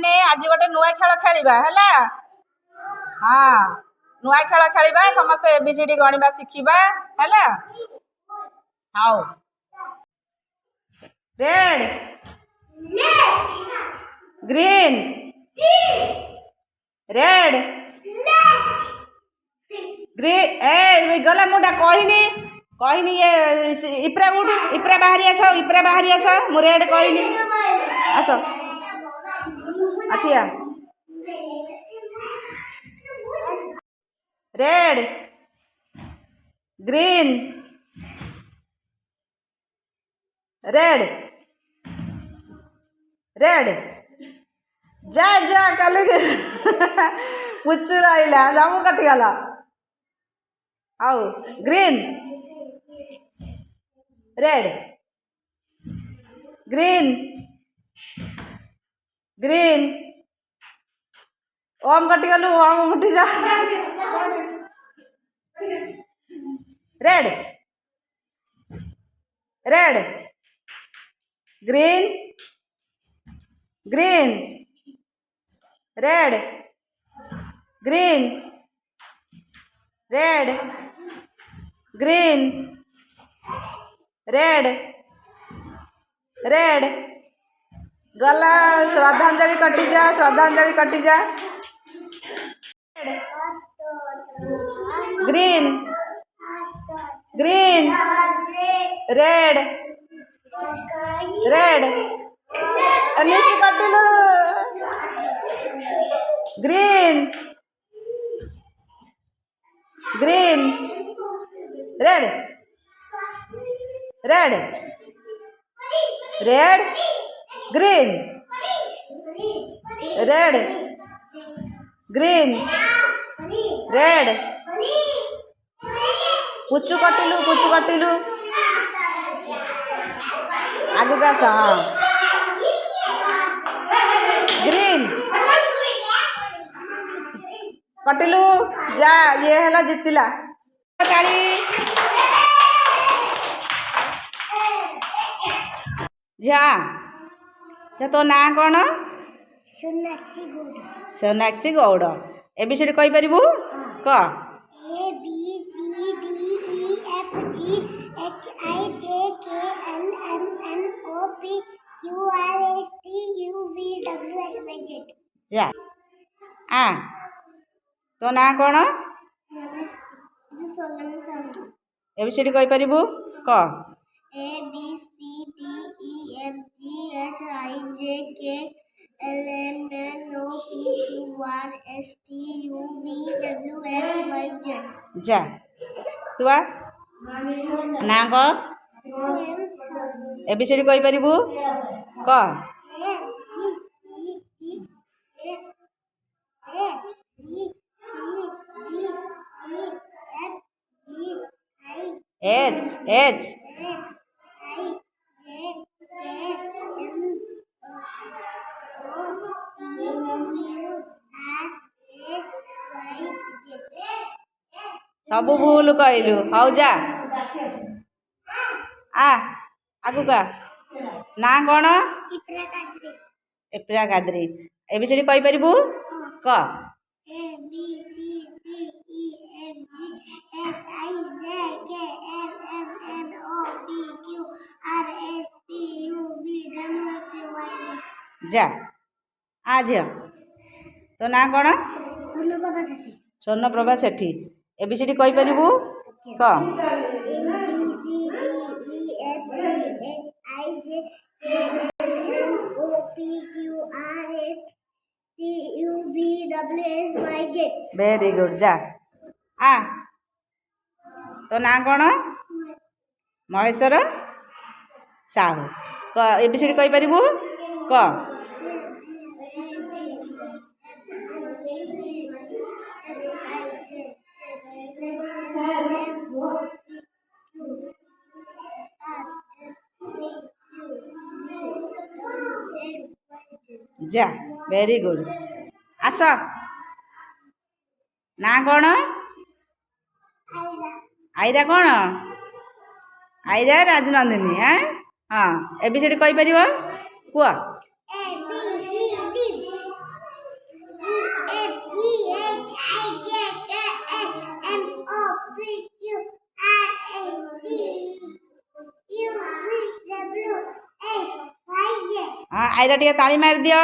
मैंने आज गोटे नुआ खेल खेलिबा हैला। हाँ नुआ खेल खेलिबा समस्त एबीसीडी गणिबा शिखिबा हैला। हाउ रेड ग्रीन रेड ग्रीन ए गला मुंडा कहनी कहनी ये इप्रा उठ इप्रा बाहरी आस मु रेड कहनी आस अठिया रेड ग्रीन रेड रेड जा जा कल पुचु रहा जमु कटिगला आउ ग्रीन रेड ग्रीन ग्रीन ओम कटिगलु ओम उठी जा red red green green red green red green red red गला श्रद्धांजलि कटी जा ग्रीन ग्रीन रेड रेड अनिस कटिलु green green red red red green red green red पुचु कटिलु आगु का ग्रीन कटिलु जा ये है जितिला काली जा तो ना कौन सोनाक्षी गौड़ एबीसीडी कहि परिबु क A B C D E F G H I J K L M N O P Q R S T U V W X Y Z जा आ तो ना कौन जो 16 साल एबीसीडी कहि परिबु क A B C D E F G H I J K L M N O P Q R S T U V W X Y Z जा तुआ ना क एबीसीडी कहि परिबु क एच एच सबू भूल कहलु हौ जा आ आगु का ना कौन एप्रा गाद्री एबीसीडी कहि परिबु क A B C D E F G H I J K L M N O P Q R S T U V W X Y Z जा आ झियो तो ना कौन स्वर्ण प्रभा सेठी एबीसीडी कहि परिबु क वेरी गुड जा आ तो ना कौन महेश्वर साहू क एबीसीडी कहि परिबु क जा वेरी गुड आस ना कौन आईरा कौन आईरा राजनंदिनी हाँ एबीसीडी कहि परिबो कुआ A B C D हाँ आईरा टे ताली मार दियो।